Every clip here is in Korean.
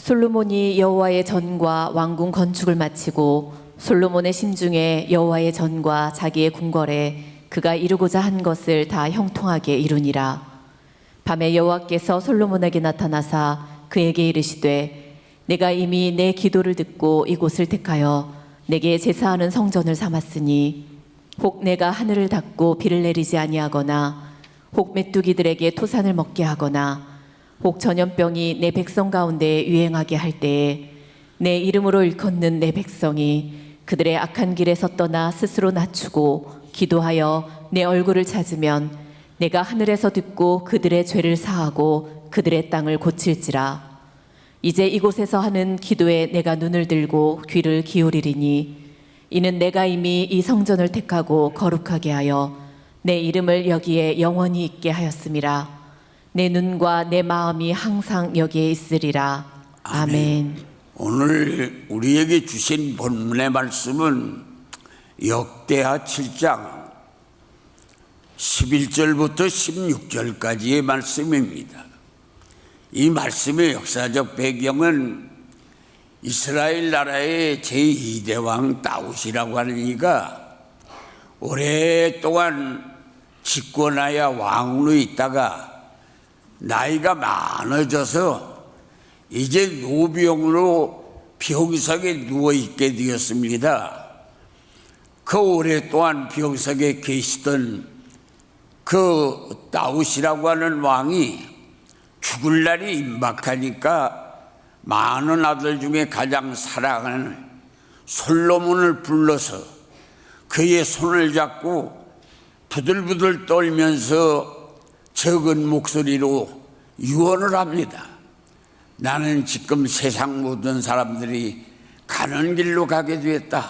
솔로몬이 여호와의 전과 왕궁 건축을 마치고 솔로몬의 심중에 여호와의 전과 자기의 궁궐에 그가 이루고자 한 것을 다 형통하게 이루니라. 밤에 여호와께서 솔로몬에게 나타나사 그에게 이르시되 내가 이미 내 기도를 듣고 이곳을 택하여 내게 제사하는 성전을 삼았으니 혹 내가 하늘을 닫고 비를 내리지 아니하거나 혹 메뚜기들에게 토산을 먹게 하거나 혹 전염병이 내 백성 가운데 유행하게 할 때에 내 이름으로 일컫는 내 백성이 그들의 악한 길에서 떠나 스스로 낮추고 기도하여 내 얼굴을 찾으면 내가 하늘에서 듣고 그들의 죄를 사하고 그들의 땅을 고칠지라. 이제 이곳에서 하는 기도에 내가 눈을 들고 귀를 기울이리니 이는 내가 이미 이 성전을 택하고 거룩하게 하여 내 이름을 여기에 영원히 있게 하였음이라. 내 눈과 내 마음이 항상 여기에 있으리라. 아멘. 오늘 우리에게 주신 본문의 말씀은 역대하 7장 11절부터 16절까지의 말씀입니다. 이 말씀의 역사적 배경은 이스라엘 나라의 제2대 왕 다윗이라고 하는 이가 오랫동안 집권하여 왕으로 있다가 나이가 많아져서 이제 노병으로 병석에 누워있게 되었습니다. 그 오랫동안 병석에 계시던 그 다윗이라고 하는 왕이 죽을 날이 임박하니까 많은 아들 중에 가장 사랑하는 솔로몬을 불러서 그의 손을 잡고 부들부들 떨면서 적은 목소리로 유언을 합니다. 나는 지금 세상 모든 사람들이 가는 길로 가게 되었다.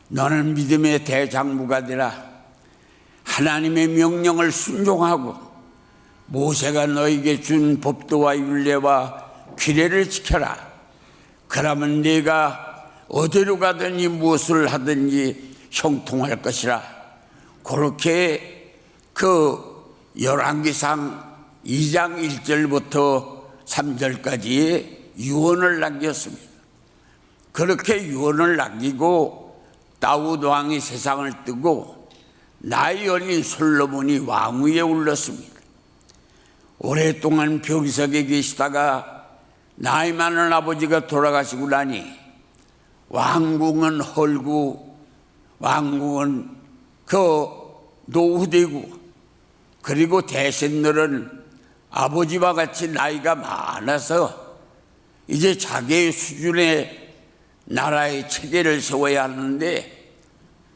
너는 믿음의 대장부가 되라. 하나님의 명령을 순종하고 모세가 너에게 준 법도와 율례와 규례를 지켜라. 그러면 네가 어디로 가든지 무엇을 하든지 형통할 것이라. 그렇게 그 열왕기상 2장 1절부터 3절까지의 유언을 남겼습니다. 그렇게 유언을 남기고 다윗 왕이 세상을 뜨고 나이 어린 솔로몬이 왕위에 올랐습니다. 오랫동안 병석에 계시다가 나이 많은 아버지가 돌아가시고 나니 왕궁은 헐고 왕궁은 노후되고 그리고 대신들은 아버지와 같이 나이가 많아서 이제 자기의 수준의 나라의 체계를 세워야 하는데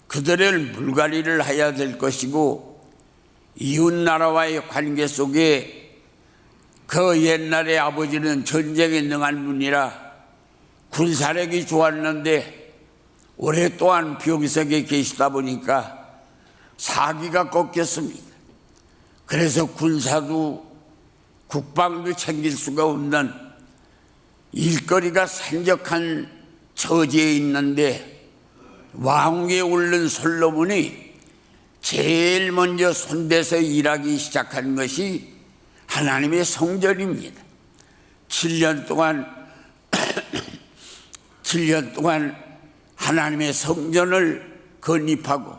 그들을 물갈이를 해야 될 것이고 이웃 나라와의 관계 속에 그 옛날에 아버지는 전쟁에 능한 분이라 군사력이 좋았는데 오랫동안 병석에 계시다 보니까 사기가 꺾였습니다. 그래서 군사도 국방도 챙길 수가 없는 일거리가 산적한 처지에 있는데 왕위에 오른 솔로몬이 제일 먼저 손대서 일하기 시작한 것이 하나님의 성전입니다. 7년 동안 하나님의 성전을 건립하고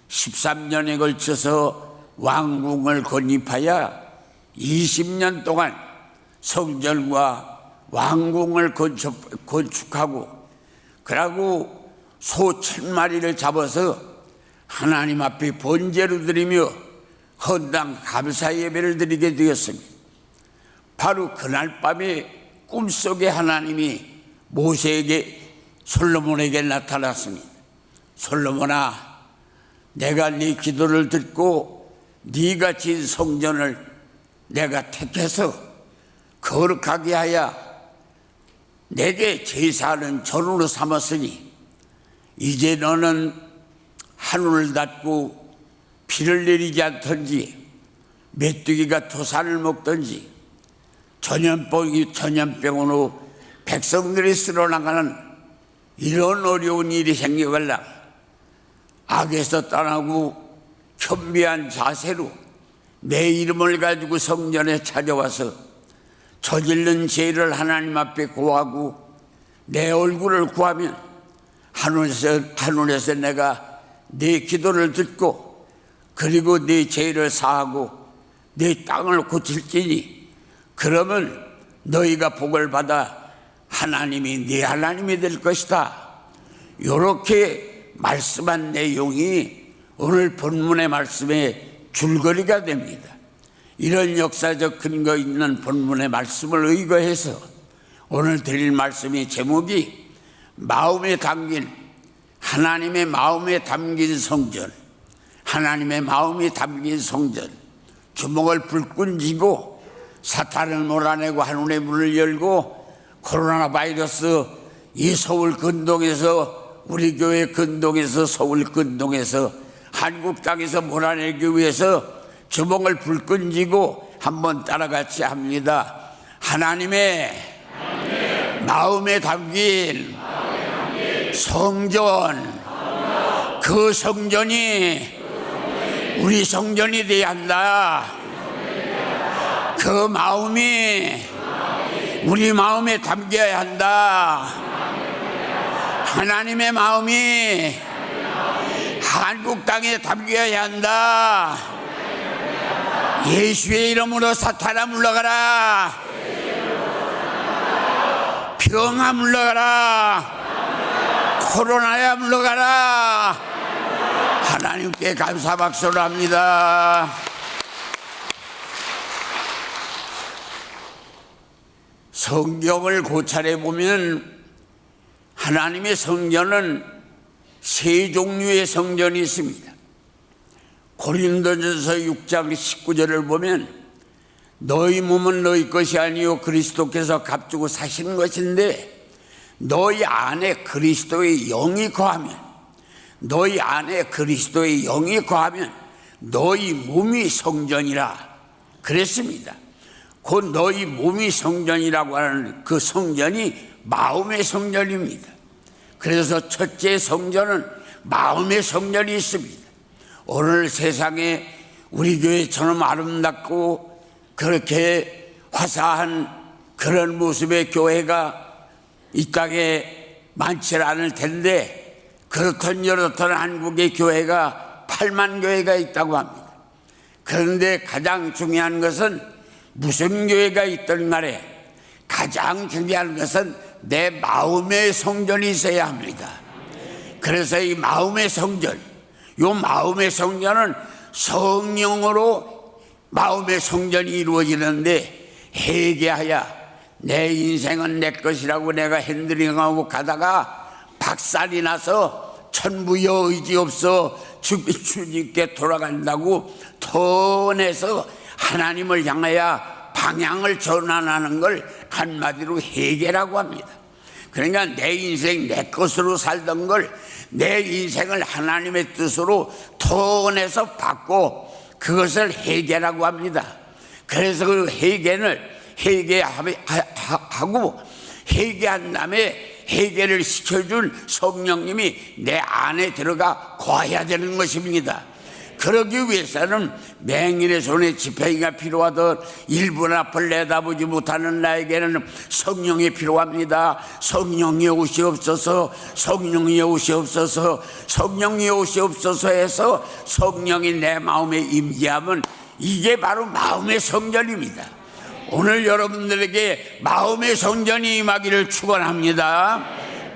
13년에 걸쳐서 왕궁을 건립하여 20년 동안 성전과 왕궁을 건축하고 그러고 소 1000마리를 잡아서 하나님 앞에 번제로 드리며 헌당 감사 예배를 드리게 되었습니다. 바로 그날 밤에 꿈속에 하나님이 모세에게 솔로몬에게 나타났습니다. 솔로몬아, 내가 네 기도를 듣고 네가 진 성전을 내가 택해서 거룩하게 하여 내게 제사하는 전으로 삼았으니 이제 너는 하늘을 닫고 비를 내리지 않든지 메뚜기가 토산을 먹든지 전염병으로 백성들이 쓸어나가는 이런 어려운 일이 생겨갈라. 악에서 떠나고 겸비한 자세로 내 이름을 가지고 성전에 찾아와서 저질른 죄를 하나님 앞에 고하고 내 얼굴을 구하면 하늘에서 내가 네 기도를 듣고 그리고 네 죄를 사하고 네 땅을 고칠지니 그러면 너희가 복을 받아 하나님이 네 하나님이 될 것이다. 이렇게 말씀한 내용이 오늘 본문의 말씀의 줄거리가 됩니다. 이런 역사적 근거 있는 본문의 말씀을 의거해서 오늘 드릴 말씀의 제목이 마음에 담긴 하나님의 마음에 담긴 성전, 하나님의 마음이 담긴 성전. 주먹을 불끈 쥐고 사탄을 몰아내고 하늘의 문을 열고 코로나 바이러스 이 서울 근동에서 우리 교회 근동에서 서울 근동에서 한국 땅에서 몰아내기 위해서 주먹을 불끈 쥐고 한번 따라같이 합니다. 하나님의 마음에 담긴 성전, 그 성전이 우리 성전이 되어야 한다. 그 마음이 우리 마음에 담겨야 한다. 하나님의 마음이 한국 땅에 담겨야 한다. 예수의 이름으로 사탄아 물러가라. 병아 물러가라. 코로나야 물러가라. 하나님께 감사 박수를 합니다. 성경을 고찰해 보면 하나님의 성전은 세 종류의 성전이 있습니다. 고린도전서 6장 19절을 보면 너희 몸은 너희 것이 아니요 그리스도께서 값주고 사신 것인데 너희 안에 그리스도의 영이 거하면 너희 안에 그리스도의 영이 거하면 너희 몸이 성전이라 그랬습니다. 곧 너희 몸이 성전이라고 하는 그 성전이 마음의 성전입니다. 그래서 첫째 성전은 마음의 성전이 있습니다. 오늘 세상에 우리 교회처럼 아름답고 그렇게 화사한 그런 모습의 교회가 이 땅에 많지 않을 텐데 그렇던 여렇던 한국의 교회가 8만 교회가 있다고 합니다. 그런데 가장 중요한 것은 무슨 교회가 있든 간에 가장 중요한 것은 내 마음의 성전이 있어야 합니다. 그래서 이 마음의 성전, 이 마음의 성전은 성령으로 마음의 성전이 이루어지는데 회개하여 내 인생은 내 것이라고 내가 핸들링하고 가다가 박살이 나서 천부여 의지 없어 주님께 돌아간다고 토내서 하나님을 향하여 방향을 전환하는 걸 한마디로 회개라고 합니다. 그러니까 내 인생 내 것으로 살던 걸 내 인생을 하나님의 뜻으로 토내서 받고 그것을 회개라고 합니다. 그래서 그 회개를 회개하고 회개한 다음에 회개를 시켜준 성령님이 내 안에 들어가 거해야 되는 것입니다. 그러기 위해서는 맹인의 손에 지팡이가 필요하듯 1분 앞을 내다보지 못하는 나에게는 성령이 필요합니다. 성령이 오시옵소서, 성령이 오시옵소서, 성령이 오시옵소서 해서 성령이 내 마음에 임재하면 이게 바로 마음의 성전입니다. 오늘 여러분들에게 마음의 성전이 임하기를 축원합니다.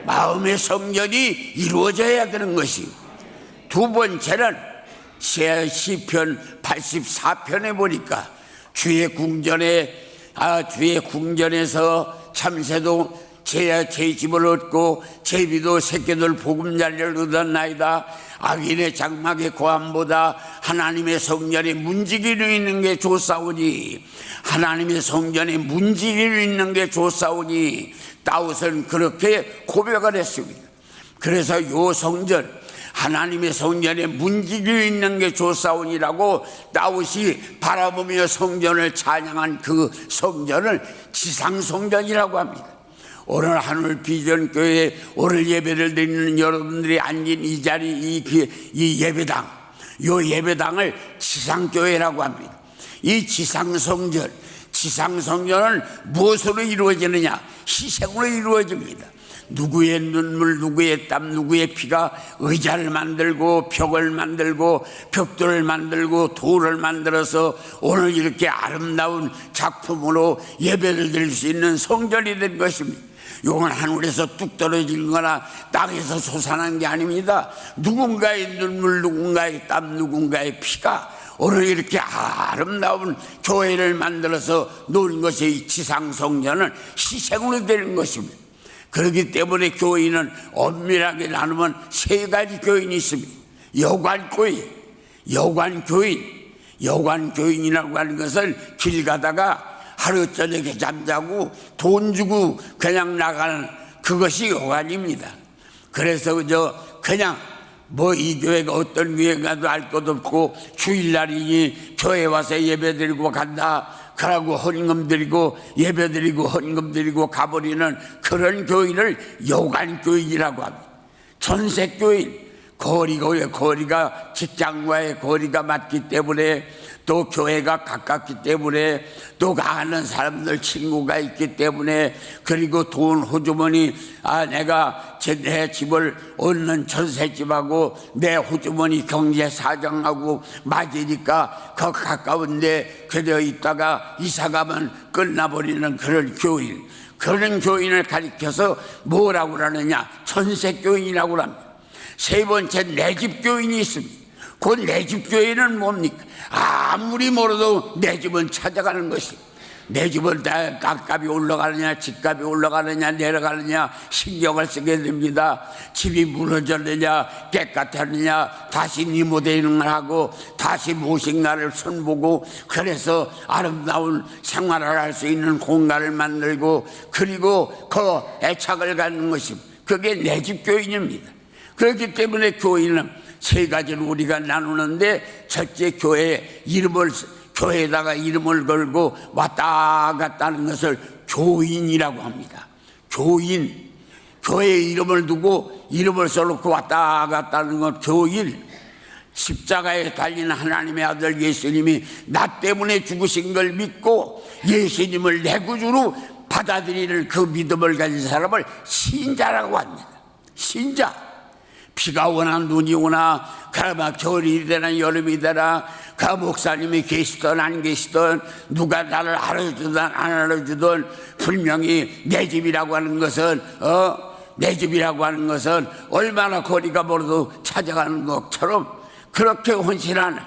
마음의 성전이 이루어져야 되는 것이. 두 번째는 시편 84편에 보니까 주의 궁전에서 참새도 제 집을 얻고 제비도 새끼들 보금자리를 얻었나이다. 악인의 장막의 고함보다 하나님의 성전에 문지기로 있는 게 좋사오니, 하나님의 성전에 문지기로 있는 게 좋사오니 다윗은 그렇게 고백을 했습니다. 그래서 요 성전, 하나님의 성전에 문지기로 있는 게 좋사오니라고 다윗이 바라보며 성전을 찬양한 그 성전을 지상성전이라고 합니다. 오늘 하늘 비전교회 오늘 예배를 드리는 여러분들이 앉은 이 자리, 이 예배당, 이 예배당을 지상교회라고 합니다. 이 지상성전, 지상성전은 무엇으로 이루어지느냐? 희생으로 이루어집니다. 누구의 눈물, 누구의 땀, 누구의 피가 의자를 만들고 벽을 만들고 벽돌을 만들고 돌을 만들어서 오늘 이렇게 아름다운 작품으로 예배를 드릴 수 있는 성전이 된 것입니다. 이건 하늘에서 뚝 떨어진 거나 땅에서 솟아난 게 아닙니다. 누군가의 눈물, 누군가의 땀, 누군가의 피가 오늘 이렇게 아름다운 교회를 만들어서 놓은 것이 지상성전은 희생으로 되는 것입니다. 그렇기 때문에 교인은 엄밀하게 나누면 세 가지 교인이 있습니다. 여관교인, 여관교인이라고 하는 것은 길 가다가 하루 저녁에 잠자고 돈 주고 그냥 나가는 그것이 여관입니다. 그래서 그냥 이 교회가 어떤 교회가도 알 것 없고 주일날이니 교회 와서 예배 드리고 간다 그러고 헌금 드리고 예배 드리고 헌금 드리고 가버리는 그런 교인을 여관교인이라고 합니다. 전세교인, 거리가 직장과의 거리가 맞기 때문에 또 교회가 가깝기 때문에 또 아는 사람들 친구가 있기 때문에 그리고 돈 호주머니 내가 내 집을 얻는 전셋집하고 내 호주머니 경제 사정하고 맞으니까 그 가까운데 그저 있다가 이사가면 끝나버리는 그런 교인, 그런 교인을 가리켜서 뭐라고 하느냐? 전세교인이라고 합니다. 세 번째 내 집 교인이 있습니다. 그 내 집 교인은 뭡니까? 아무리 멀어도 내 집은 찾아가는 것이, 내 집은 땅값이 올라가느냐 집값이 올라가느냐 내려가느냐 신경을 쓰게 됩니다. 집이 무너졌느냐 깨끗하느냐 다시 리모델링을 하고 다시 무엇인가를 손보고 그래서 아름다운 생활을 할 수 있는 공간을 만들고 그리고 그 애착을 갖는 것이 그게 내 집 교인입니다. 그렇기 때문에 교인은 세 가지를 우리가 나누는데 첫째 교회에다가 이름을 걸고 왔다 갔다 하는 것을 교인이라고 합니다. 교인, 교회에 이름을 두고 이름을 써놓고 왔다 갔다 하는 것 교인. 십자가에 달린 하나님의 아들 예수님이 나 때문에 죽으신 걸 믿고 예수님을 내 구주로 받아들이는 그 믿음을 가진 사람을 신자라고 합니다. 신자. 비가 오나 눈이 오나 가마 겨울이 되나 여름이 되나 그 목사님이 계시든 안 계시든 누가 나를 알아주든 안 알아주든 분명히 내 집이라고 하는 것은 내 집이라고 하는 것은 얼마나 거리가 멀어도 찾아가는 것처럼 그렇게 헌신하는,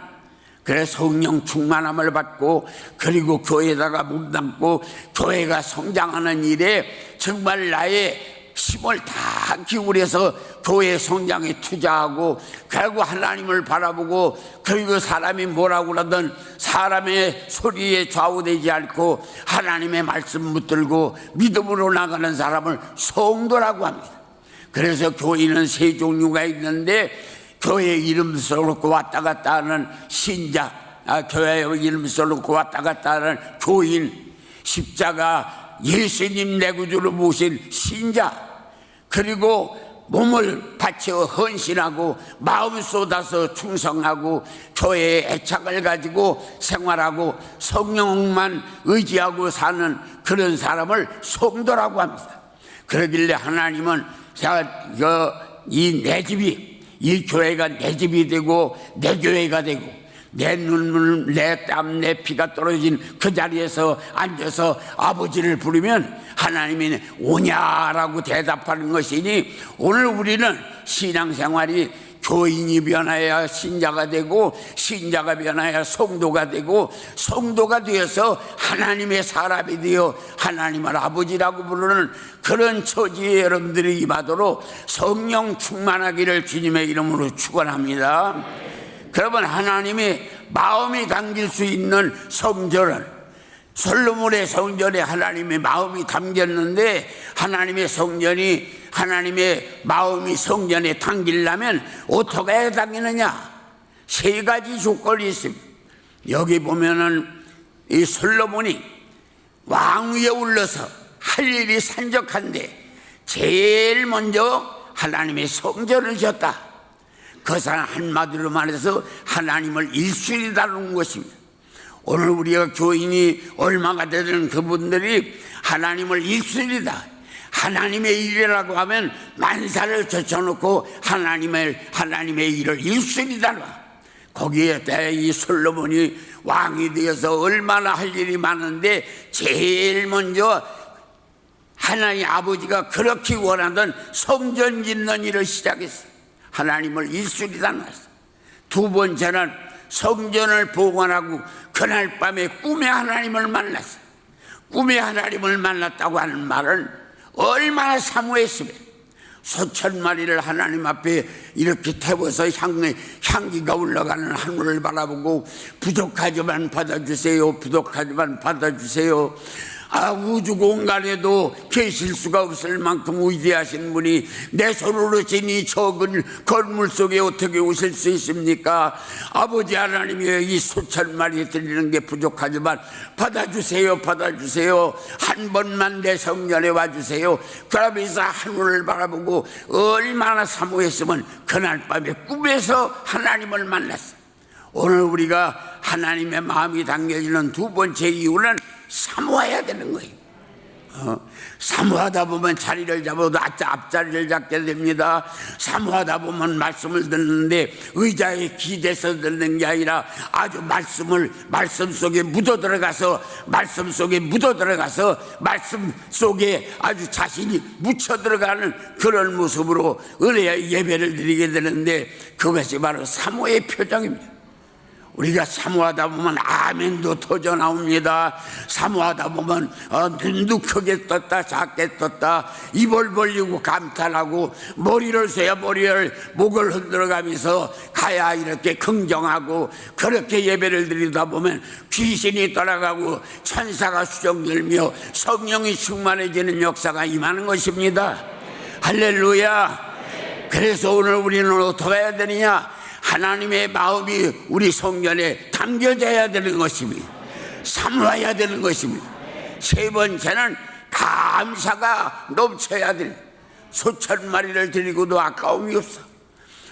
그래서 성령 충만함을 받고 그리고 교회에다가 몸담고 교회가 성장하는 일에 정말 나의 힘을 다 기울여서 교회 성장에 투자하고 그리고 하나님을 바라보고 그리고 사람이 뭐라고 하든 사람의 소리에 좌우되지 않고 하나님의 말씀 붙들고 믿음으로 나가는 사람을 성도라고 합니다. 그래서 교인은 세 종류가 있는데 교회 이름 써놓고 왔다 갔다 하는 신자, 교회 이름 써놓고 왔다 갔다 하는 교인, 십자가 예수님 내 구주로 모신 신자, 그리고 몸을 바쳐 헌신하고 마음 쏟아서 충성하고 교회의 애착을 가지고 생활하고 성령만 의지하고 사는 그런 사람을 성도라고 합니다. 그러길래 하나님은 이 내 집이, 이 교회가 내 집이 되고 내 교회가 되고 내 눈물, 내 땀, 내 피가 떨어진 그 자리에서 앉아서 아버지를 부르면 하나님이 오냐라고 대답하는 것이니 오늘 우리는 신앙생활이 교인이 변해야 신자가 되고 신자가 변해야 성도가 되고 성도가 되어서 하나님의 사람이 되어 하나님을 아버지라고 부르는 그런 처지에 여러분들이 임하도록 성령 충만하기를 주님의 이름으로 축원합니다. 그러면 하나님이 마음이 담길 수 있는 성전은 솔로몬의 성전에 하나님의 마음이 담겼는데 하나님의 성전이 하나님의 마음이 성전에 담기려면 어떻게 담기느냐? 세 가지 조건이 있습니다. 여기 보면은 이 솔로몬이 왕 위에 올라서 할 일이 산적한데 제일 먼저 하나님의 성전을 지었다. 그 사람 한마디로 말해서 하나님을 일순위 다루는 것입니다. 오늘 우리가 교인이 얼마가 되는 그분들이 하나님을 일순이다. 하나님의 일이라고 하면 만사를 젖혀놓고 하나님의 일을 일순이다. 거기에 대해 이 솔로몬이 왕이 되어서 얼마나 할 일이 많은데 제일 먼저 하나님 아버지가 그렇게 원하던 성전 짓는 일을 시작했어요. 하나님을 일순이다 놨어요. 두 번째는 성전을 봉헌하고 그날 밤에 꿈에 하나님을 만났어요. 꿈에 하나님을 만났다고 하는 말은 얼마나 사모했으면 수천 마리를 하나님 앞에 이렇게 태워서 향기가 올라가는 하늘을 바라보고 부족하지만 받아주세요, 부족하지만 받아주세요. 우주 공간에도 계실 수가 없을 만큼 위대하신 분이 내 손으로 지니 적은 건물 속에 어떻게 오실 수 있습니까? 아버지 하나님이 이 수천 마리 드리는 게 부족하지만 받아주세요, 받아주세요. 한 번만 내 성전에 와주세요. 그러면서 하늘을 바라보고 얼마나 사모했으면 그날 밤에 꿈에서 하나님을 만났어. 오늘 우리가 하나님의 마음이 담겨지는 두 번째 이유는 사모해야 되는 거예요. 사모하다 보면 자리를 잡아도 앞자리를 잡게 됩니다. 사모하다 보면 말씀을 듣는데 의자에 기대서 듣는 게 아니라 아주 말씀 속에 묻어 들어가서 말씀 속에 아주 자신이 묻혀 들어가는 그런 모습으로 은혜의 예배를 드리게 되는데 그것이 바로 사모의 표정입니다. 우리가 사모하다 보면 아멘도 터져 나옵니다. 사모하다 보면 눈도 크게 떴다 작게 떴다 입을 벌리고 감탄하고 머리를 써야 목을 흔들어가면서 가야 이렇게 긍정하고 그렇게 예배를 드리다 보면 귀신이 떠나가고 천사가 수정들며 성령이 충만해지는 역사가 임하는 것입니다. 할렐루야. 그래서 오늘 우리는 어떻게 해야 되느냐? 하나님의 마음이 우리 성전에 담겨져야 되는 것입니다. 사모해야 되는 것입니다. 세 번째는 감사가 넘쳐야 돼요. 수천 마리를 드리고도 아까움이 없어.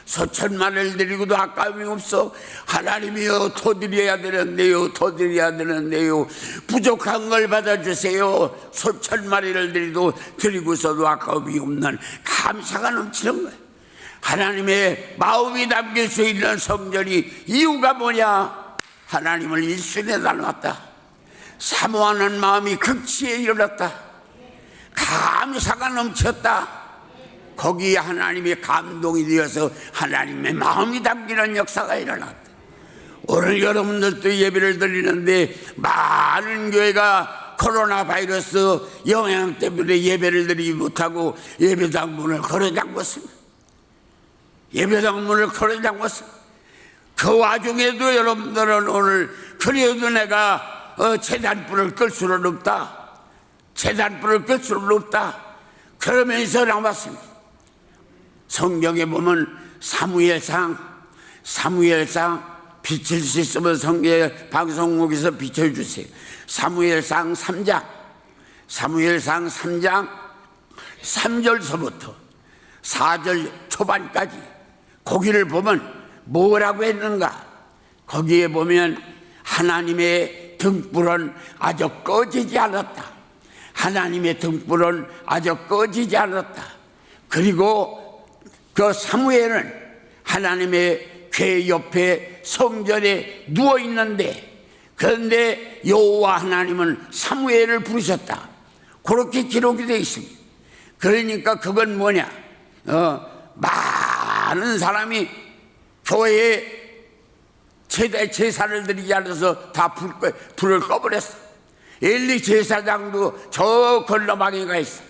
수천 마리를 드리고도 아까움이 없어. 하나님이여 더 드려야 되는데요, 더 드려야 되는데요. 부족한 걸 받아주세요. 수천 마리를 드리고서도 아까움이 없는 감사가 넘치는 거예요. 하나님의 마음이 담길 수 있는 성전이 이유가 뭐냐? 하나님을 일순에다 놨다. 사모하는 마음이 극치에 이르렀다. 감사가 넘쳤다. 거기에 하나님의 감동이 되어서 하나님의 마음이 담기는 역사가 일어났다. 오늘 여러분들도 예배를 드리는데 많은 교회가 코로나 바이러스 영향 때문에 예배를 드리지 못하고 예배당 문을 걸어 잠궜습니다. 예배당 문을 걸어 잠궜습니다. 그 와중에도 여러분들은 오늘 그래도 내가 제단불을 끌 수는 없다. 제단불을 끌 수는 없다. 그러면서 나왔습니다. 성경에 보면 사무엘상 비칠 수 있으면 성경 방송국에서 비춰주세요. 사무엘상 3장 3절서부터 4절 초반까지 거기를 보면 뭐라고 했는가? 거기에 보면 하나님의 등불은 아주 꺼지지 않았다. 하나님의 등불은 아주 꺼지지 않았다. 그리고 그 사무엘은 하나님의 궤 옆에 성전에 누워 있는데 그런데 여호와 하나님은 사무엘을 부르셨다. 그렇게 기록이 되어 있습니다. 그러니까 그건 뭐냐? 많은 사람이 교회에 제사를 드리지 않아서 다 불을 꺼버렸어. 엘리 제사장도 저 건너방에 가 있어.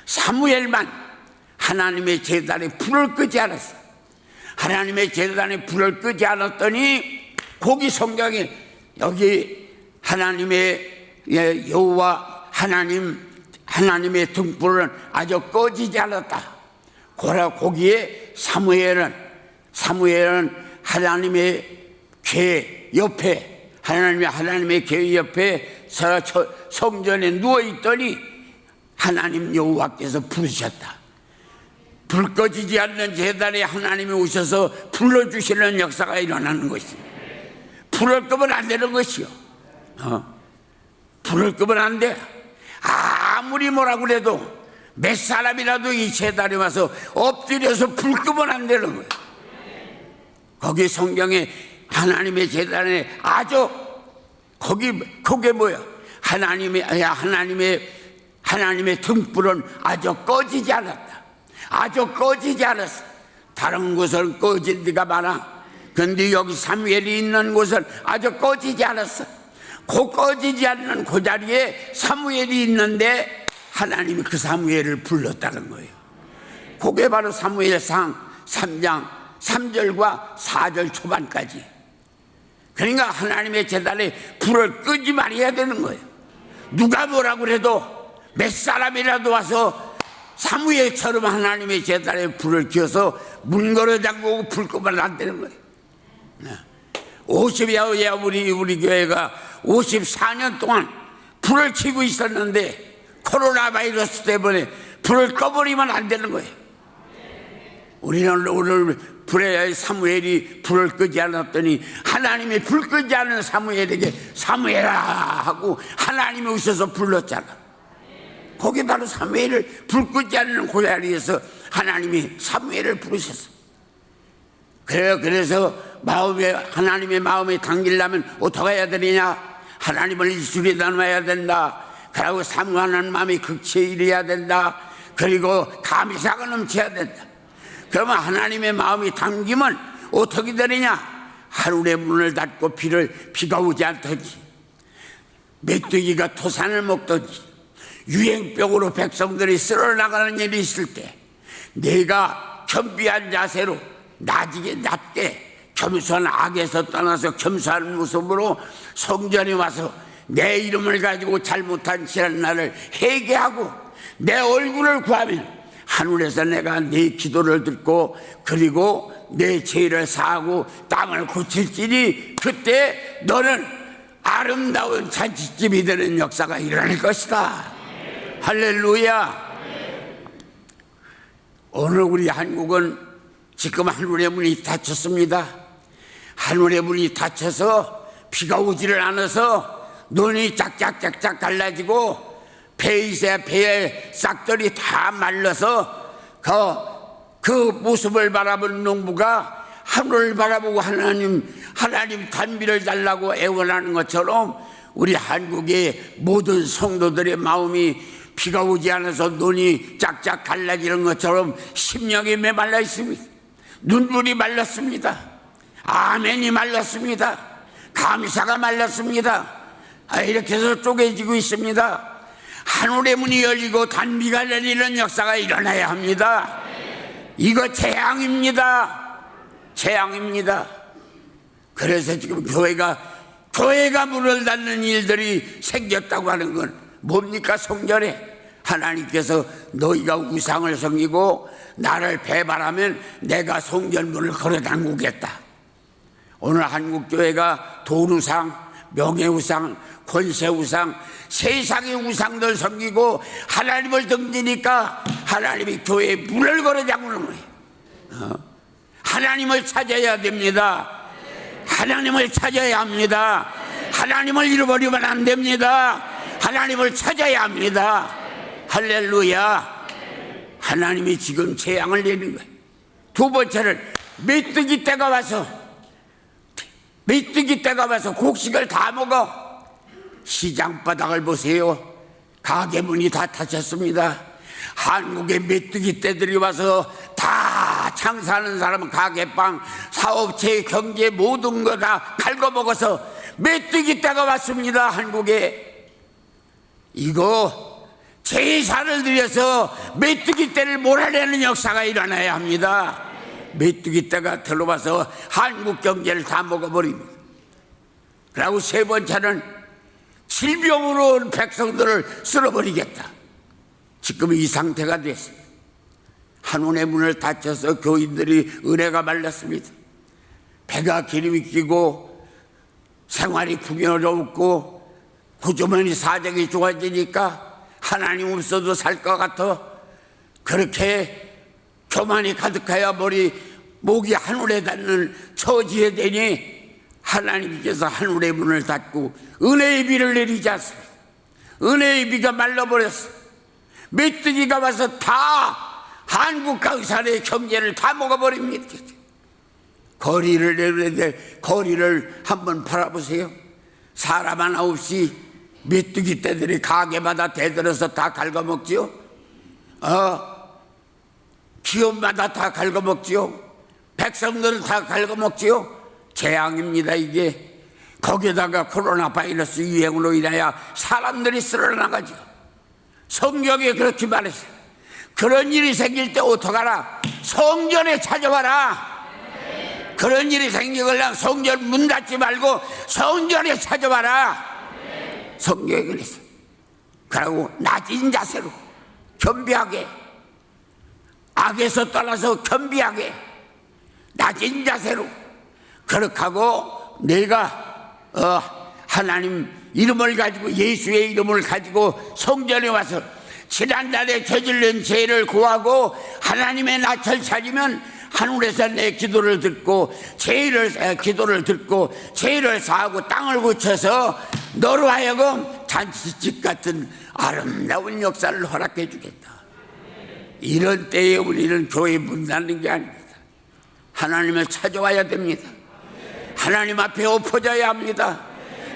사무엘만 하나님의 제단에 불을 끄지 않았어. 하나님의 제단에 불을 끄지 않았더니 거기 성경에 여기 하나님의 여호와 하나님의 등불은 아주 꺼지지 않았다. 거기에 사무엘은 하나님의 궤 옆에 하나님의 궤 옆에 성전에 누워 있더니 하나님 여호와께서 부르셨다. 불 꺼지지 않는 제단에 하나님이 오셔서 불러주시는 역사가 일어나는 것이요. 불을 끄면 안 되는 것이요. 불을 끄면 안 돼. 아무리 뭐라 그래도 몇 사람이라도 이 재단에 와서 엎드려서 불 끄면 안 되는 거예요. 거기 성경에 하나님의 재단에 아주 그게 뭐야? 하나님의 등불은 아주 꺼지지 않았다. 아주 꺼지지 않았어. 다른 곳은 꺼진 데가 많아. 근데 여기 사무엘이 있는 곳은 아주 꺼지지 않았어. 그 꺼지지 않는 그 자리에 사무엘이 있는데 하나님이 그 사무엘을 불렀다는 거예요. 그게 바로 사무엘상 3장 3절과 4절 초반까지. 그러니까 하나님의 제단에 불을 끄지 말아야 되는 거예요. 누가 뭐라고 해도 몇 사람이라도 와서 사무엘처럼 하나님의 제단에 불을 켜서 문 걸어 잠그고 불 끄면 안 되는 거예요. 50여 우리 교회가 54년 동안 불을 켜고 있었는데 코로나 바이러스 때문에 불을 꺼버리면 안 되는 거예요. 우리는 오늘 사무엘이 불을 끄지 않았더니 하나님이 불 끄지 않은 사무엘에게 사무엘아 하고 하나님이 오셔서 불렀잖아. 거기 바로 사무엘을 불 끄지 않는 그 자리에서 하나님이 사무엘을 부르셨어. 그래서 하나님의 마음에 담기려면 어떻게 해야 되느냐? 하나님을 일주일에 나눠야 된다. 그리고 사모하는 마음이 극치에 이래야 된다. 그리고 감사가 넘쳐야 된다. 그러면 하나님의 마음이 담기면 어떻게 되느냐? 하늘의 문을 닫고 비가 오지 않든지, 메뚜기가 토산을 먹든지, 유행병으로 백성들이 쓸어나가는 일이 있을 때 내가 겸비한 자세로 낮게 겸손한 악에서 떠나서 겸손한 모습으로 성전에 와서 내 이름을 가지고 잘못한 지난 날을 회개하고 내 얼굴을 구하면 하늘에서 내가 네 기도를 듣고 그리고 내 죄를 사하고 땅을 고칠지니 그때 너는 아름다운 잔치집이 되는 역사가 일어날 것이다. 할렐루야. 오늘 우리 한국은 지금 하늘의 문이 닫혔습니다. 하늘의 문이 닫혀서 비가 오지를 않아서 눈이 짝짝짝짝 갈라지고 배의 싹들이 다 말라서 그 모습을 바라본 농부가 하늘을 바라보고 하나님 단비를 달라고 애원하는 것처럼 우리 한국의 모든 성도들의 마음이 비가 오지 않아서 눈이 짝짝 갈라지는 것처럼 심령이 메말라 있습니다. 눈물이 말랐습니다. 아멘이 말랐습니다. 감사가 말랐습니다. 이렇게 해서 쪼개지고 있습니다. 하늘의 문이 열리고 단비가 내리는 역사가 일어나야 합니다. 이거 재앙입니다. 재앙입니다. 그래서 지금 교회가 문을 닫는 일들이 생겼다고 하는 건 뭡니까? 성전에 하나님께서 너희가 우상을 섬기고 나를 배반하면 내가 성전 문을 걸어 잠그겠다. 오늘 한국교회가 돈우상, 명예우상, 권세우상, 세상의 우상들 섬기고 하나님을 등지니까 하나님이 교회에 문을 걸어 잠그는 거예요. 하나님을 찾아야 됩니다. 하나님을 찾아야 합니다. 하나님을 잃어버리면 안 됩니다. 하나님을 찾아야 합니다. 할렐루야. 하나님이 지금 재앙을 내는 거예요. 두 번째는 메뚜기 떼가 와서 곡식을 다 먹어. 시장 바닥을 보세요. 가게 문이 다 닫혔습니다. 한국의 메뚜기 떼들이 와서 다 장사하는 사람은 가게방, 사업체, 경제 모든 거 다 갉아먹어서 메뚜기 떼가 왔습니다. 한국에. 이거 제사를 드려서 메뚜기 떼를 몰아내는 역사가 일어나야 합니다. 메뚜기 떼가 들어와서 한국 경제를 다 먹어버립니다. 그리고 세 번째는 질병으로 백성들을 쓸어버리겠다. 지금 이 상태가 됐습니다. 한운의 문을 닫혀서 교인들이 은혜가 말랐습니다. 배가 기름이 끼고 생활이 풍요롭고 구조면이 사정이 좋아지니까 하나님 없어도 살 것 같아. 그렇게 교만이 가득하여 목이 하늘에 닿는 처지에 되니 하나님께서 하늘의 문을 닫고 은혜의 비를 내리지 않습니다. 은혜의 비가 말라버렸어. 메뚜기가 와서 다 한국 강산의 경제를 다 먹어버립니다. 거리를 내는데 거리를 한번 바라보세요. 사람 하나 없이 메뚜기 떼들이 가게마다 대들어서 다 갉아먹지요. 기업마다 다 갉아먹지요. 백성들은 다 갉아먹지요. 재앙입니다 이게. 거기에다가 코로나 바이러스 유행으로 인하여 사람들이 쓰러나가죠. 성경에 그렇게 말했어요. 그런 일이 생길 때 어떡하라? 성전에 찾아와라. 그런 일이 생기려면 성전 문 닫지 말고 성전에 찾아와라. 성경에 그랬어요. 그리고 낮은 자세로 겸비하게, 악에서 떠나서 겸비하게 낮은 자세로 그렇게 하고 내가 하나님 이름을 가지고 예수의 이름을 가지고 성전에 와서 지난날에 저질른 죄를 구하고 하나님의 낯을 찾으면 하늘에서 내 기도를 듣고 기도를 듣고 죄를 사하고 땅을 고쳐서 너로 하여금 잔치집 같은 아름다운 역사를 허락해 주겠다. 이런 때에 우리는 교회 문 닫는 게 아닙니다. 하나님을 찾아와야 됩니다. 하나님 앞에 엎어져야 합니다.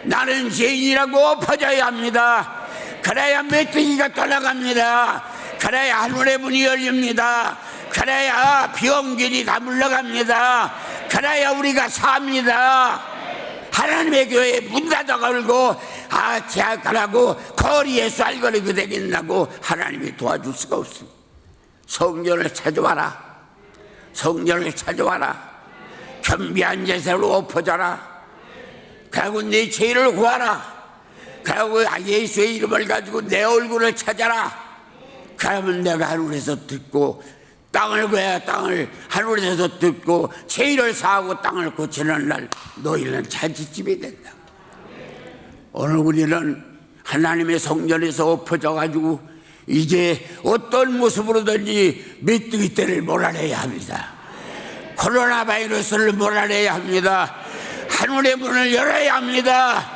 나는 죄인이라고 엎어져야 합니다. 그래야 메뚜기가 떠나갑니다. 그래야 하늘의 문이 열립니다. 그래야 비용길이 다 물러갑니다. 그래야 우리가 삽니다. 하나님의 교회에 문 닫아 걸고 제약하라고 거리에 쌀거리고 되겠다고 하나님이 도와줄 수가 없습니다. 성전을 찾아와라. 성전을 찾아와라. 겸비한 자세로 엎어져라. 그리고 내 죄를 구하라. 그리고 예수의 이름을 가지고 내 얼굴을 찾아라. 그러면 내가 하늘에서 듣고 땅을 구해야 땅을 하늘에서 듣고 죄를 사하고 땅을 고치는 날 너희는 잔치집이 된다. 오늘 우리는 하나님의 성전에서 엎어져 가지고 이제 어떤 모습으로든지 메뚜기 떼를 몰아내야 합니다. 코로나 바이러스를 몰아내야 합니다. 하늘의 문을 열어야 합니다.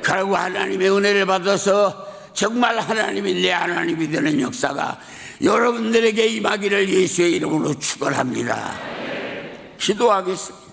그리고 하나님의 은혜를 받아서 정말 하나님이 내 하나님이 되는 역사가 여러분들에게 임하기를 예수의 이름으로 축원합니다. 기도하겠습니다.